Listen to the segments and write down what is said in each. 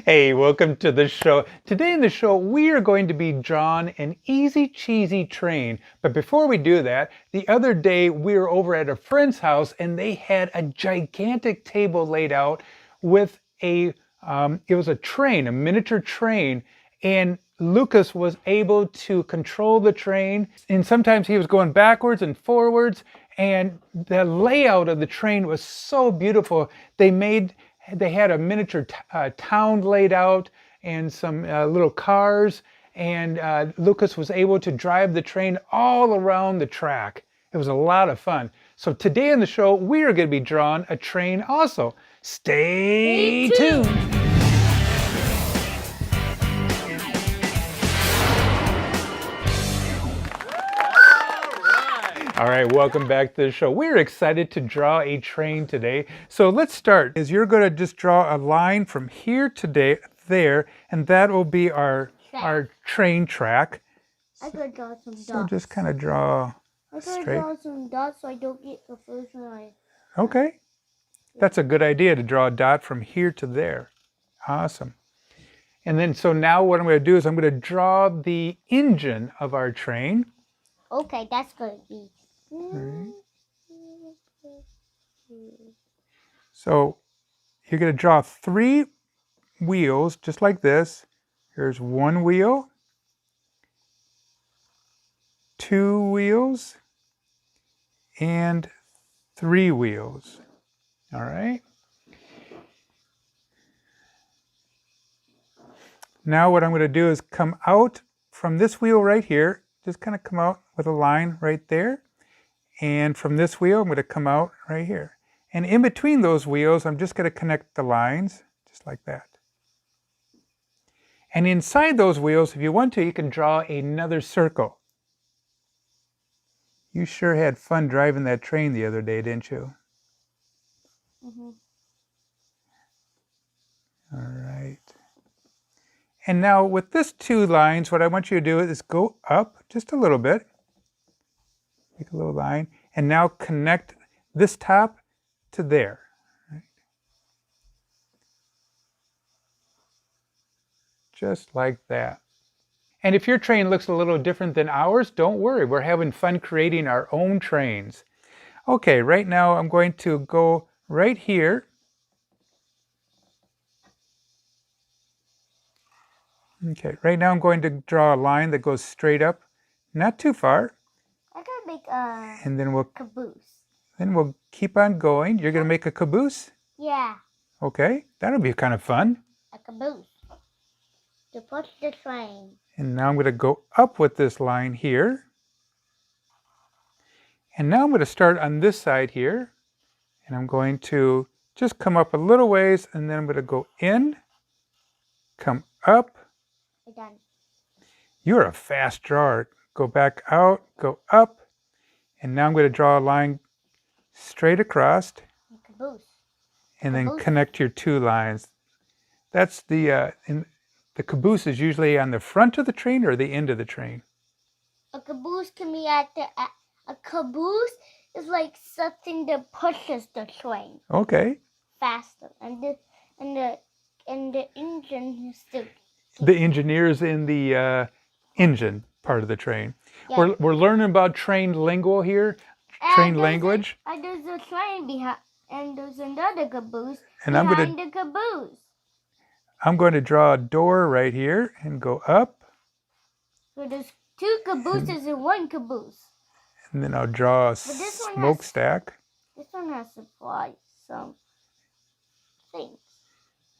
Hey, welcome to the show. Today in the show, we are going to be drawing an easy cheesy train. But before we do that, the other day we were over at a friend's house and they had a gigantic table laid out with it was a train, a miniature train, and Lucas was able to control the train, and sometimes he was going backwards and forwards, and the layout of the train was so beautiful. They had a miniature town laid out and some little cars, and Lucas was able to drive the train all around the track. It was a lot of fun. So today in the show, we are going to be drawing a train also. Stay tuned. All right, welcome back to the show. We're excited to draw a train today. So let's start. You're going to just draw a line from here to there, and that will be our train track. I'm going to draw some dots. So just kind of draw I'm straight. going to draw some dots so I don't get the first line. Okay. That's a good idea to draw a dot from here to there. Awesome. And then, so now what I'm going to do is I'm going to draw the engine of our train. Okay, that's going to be. Right. So you're going to draw 3 wheels just like this. Here's 1 wheel, 2 wheels, and 3 wheels. All right. Now what I'm going to do is come out from this wheel right here. Just kind of come out with a line right there. And from this wheel, I'm going to come out right here. And in between those wheels, I'm just going to connect the lines, just like that. And inside those wheels, if you want to, you can draw another circle. You sure had fun driving that train the other day, didn't you? Mm-hmm. All right. And now with this 2 lines, what I want you to do is go up just a little bit. Make a little line, and now connect this top to there. Right? Just like that. And if your train looks a little different than ours, don't worry. We're having fun creating our own trains. Okay, right now I'm going to go right here. Okay, right now I'm going to draw a line that goes straight up, not too far. I'm going to make a and then we'll caboose. Then we'll keep on going. You're going to make a caboose? Yeah. Okay, that'll be kind of fun. A caboose to push the train. And now I'm going to go up with this line here. And now I'm going to start on this side here. And I'm going to just come up a little ways, and then I'm going to go in, come up. We're done. You're a fast drawer. Go back out, go up, and now I'm going to draw a line straight across. Caboose. And then connect your 2 lines. That's the caboose is usually on the front of the train or the end of the train. A caboose can be at the. A caboose is like something that pushes the train. Okay. Faster, and the engine is the. The engineer's in the engine part of the train. Yeah. We're learning about train lingo here, train language. And there's a train behind, and there's another caboose and behind the caboose. I'm going to draw a door right here and go up. So there's 2 cabooses and 1 caboose. And then I'll draw a smokestack. This one has some things.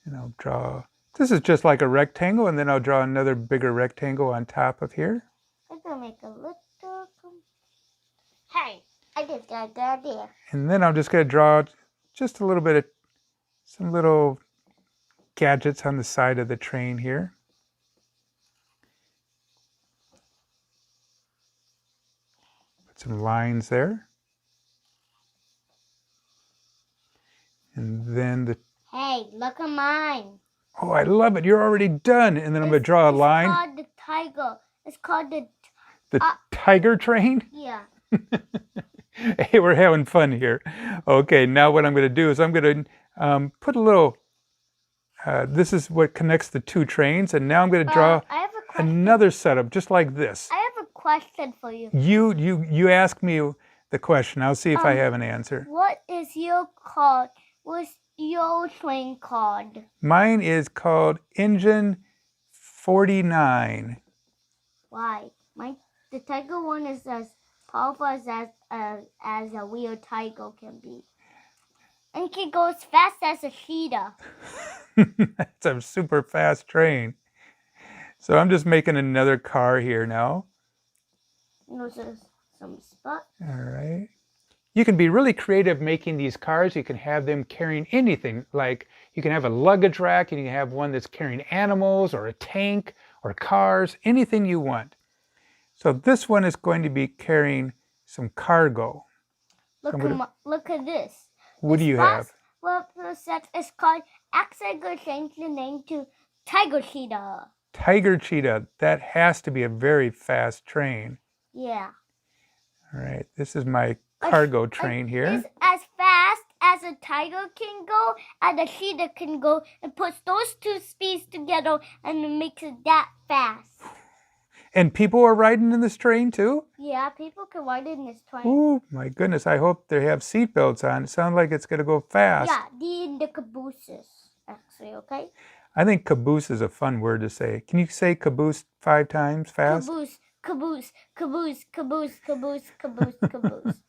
And I'll draw. This is just like a rectangle, and then I'll draw another bigger rectangle on top of here. I'm going to make a little... Hey, I just got the idea. And then I'm just going to draw just a little bit of some little gadgets on the side of the train here. Put some lines there. And then the... Hey, look at mine. Oh, I love it. You're already done. And then I'm going to draw a line. It's called the tiger. It's called the tiger train? Yeah. Hey, we're having fun here. Okay, now what I'm going to do is I'm going to put a little this is what connects the two trains. And now I'm going to draw I have a question. another setup just like this. I have a question for you. You ask me the question. I'll see if I have an answer. What is your called? What's your train called? Mine is called Engine 49. Why? The tiger one is as powerful as a real tiger can be. And can go as fast as a cheetah. That's a super fast train. So I'm just making another car here now. There's some spot. All right. You can be really creative making these cars. You can have them carrying anything. Like you can have a luggage rack and you can have one that's carrying animals or a tank or cars, anything you want. So this one is going to be carrying some cargo. Look at this. What do you have? Well, it's called accidentally changed the name to Tiger Cheetah. Tiger Cheetah. That has to be a very fast train. Yeah. All right. This is my cargo train here. It's as fast as a tiger can go and a cheetah can go, and puts those two speeds together and it makes it that fast. And people are riding in this train too? Yeah, people can ride in this train. Oh my goodness, I hope they have seatbelts on. It sounds like it's going to go fast. Yeah, the cabooses, actually, okay? I think caboose is a fun word to say. Can you say caboose 5 times fast? Caboose, caboose, caboose, caboose, caboose, caboose, caboose.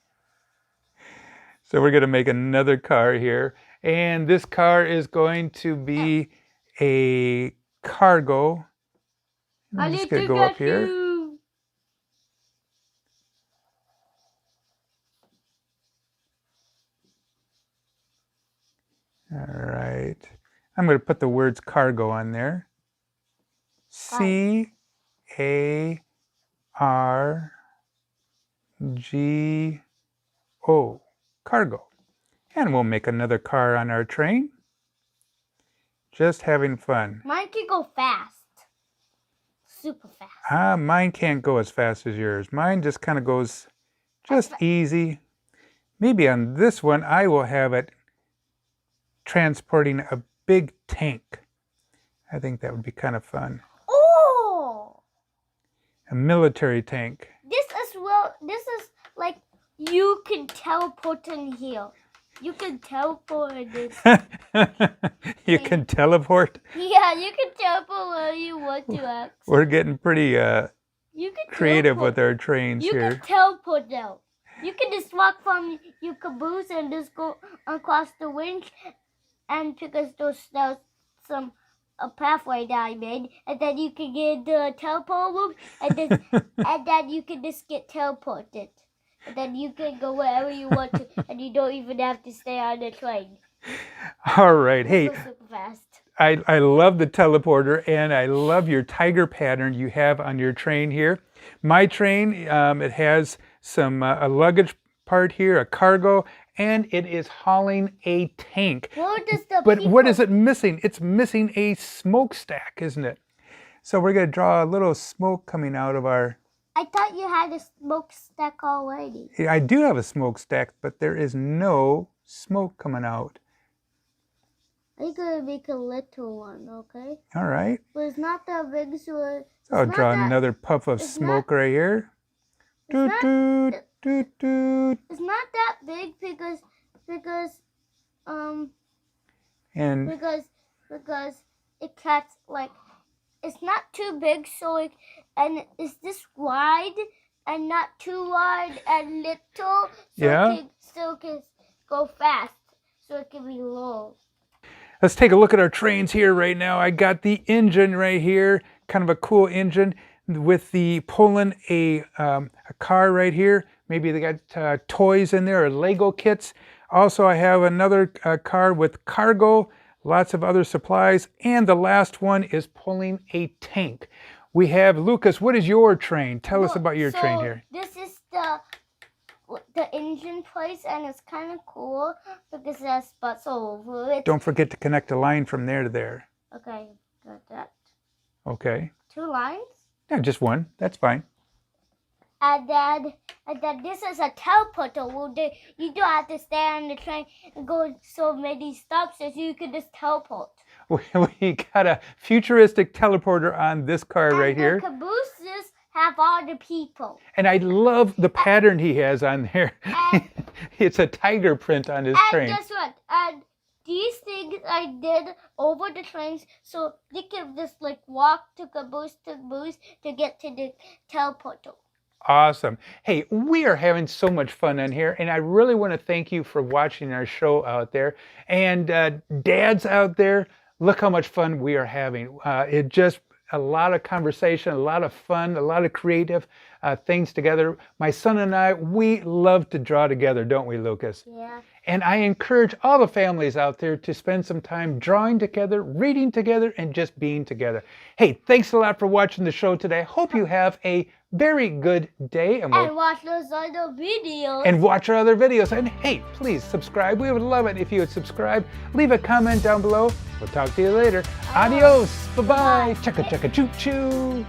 So we're going to make another car here. And this car is going to be a cargo. I'm just going to go up here. All right. I'm going to put the words cargo on there. C-A-R-G-O. Cargo. And we'll make another car on our train. Just having fun. Mine can go fast. Super fast. Mine can't go as fast as yours. Mine just kind of goes just easy. Maybe on this one, I will have it transporting a big tank. I think that would be kind of fun. Oh! A military tank. This is like you can teleport in here. You can teleport in this. You can teleport? Yeah, you can teleport where you want to actually. We're getting pretty creative with our trains here. You can teleport now. You can just walk from your caboose and just go across the winch, and because there's some a pathway that I made, and then you can get the teleport room, and then you can just get teleported. And then you can go wherever you want to, and you don't even have to stay on the train. All right. Hey, super fast. I love the teleporter, and I love your tiger pattern you have on your train here. My train, it has some a luggage part here, a cargo, and it is hauling a tank. What is it missing? It's missing a smokestack, isn't it? So we're going to draw a little smoke coming out of our... I thought you had a smokestack already. I do have a smokestack, but there is no smoke coming out. I'm going to make a little one, okay? All right. But it's not that big, so... I'll draw another puff of smoke right here. Toot toot, toot toot. It's not that big because it cuts like... It's not too big, so and it's this wide and not too wide and little, so it still can go fast, so it can be low. Let's take a look at our trains here right now. I got the engine right here, kind of a cool engine with the pulling a car right here. Maybe they got toys in there or Lego kits. Also, I have another car with cargo. Lots of other supplies, and the last one is pulling a tank. We have, Lucas, what is your train? Tell us about your train here. This is the engine place, and it's kind of cool because it has spots all over it. Don't forget to connect a line from there to there. Okay, got that. Okay. 2 lines? Yeah, just one. That's fine. And then this is a teleporter. You don't have to stay on the train and go so many stops, so you can just teleport. We got a futuristic teleporter on this car right here. And the cabooses have all the people. And I love the pattern he has on there. And, It's a tiger print on his train. And guess what? And these things I did over the trains, so they can just like walk to caboose to get to the teleporter. Awesome. Hey, we are having so much fun in here, and I really want to thank you for watching our show out there. And dads out there, look how much fun we are having. It just a lot of conversation, a lot of fun, a lot of creative things together. My son and I, we love to draw together, don't we, Lucas? Yeah. And I encourage all the families out there to spend some time drawing together, reading together, and just being together. Hey, thanks a lot for watching the show today. Hope you have a very good day. And watch those other videos. And watch our other videos. And hey, please subscribe. We would love it if you would subscribe. Leave a comment down below. We'll talk to you later. Adios. Bye-bye. Chugga chugga choo choo.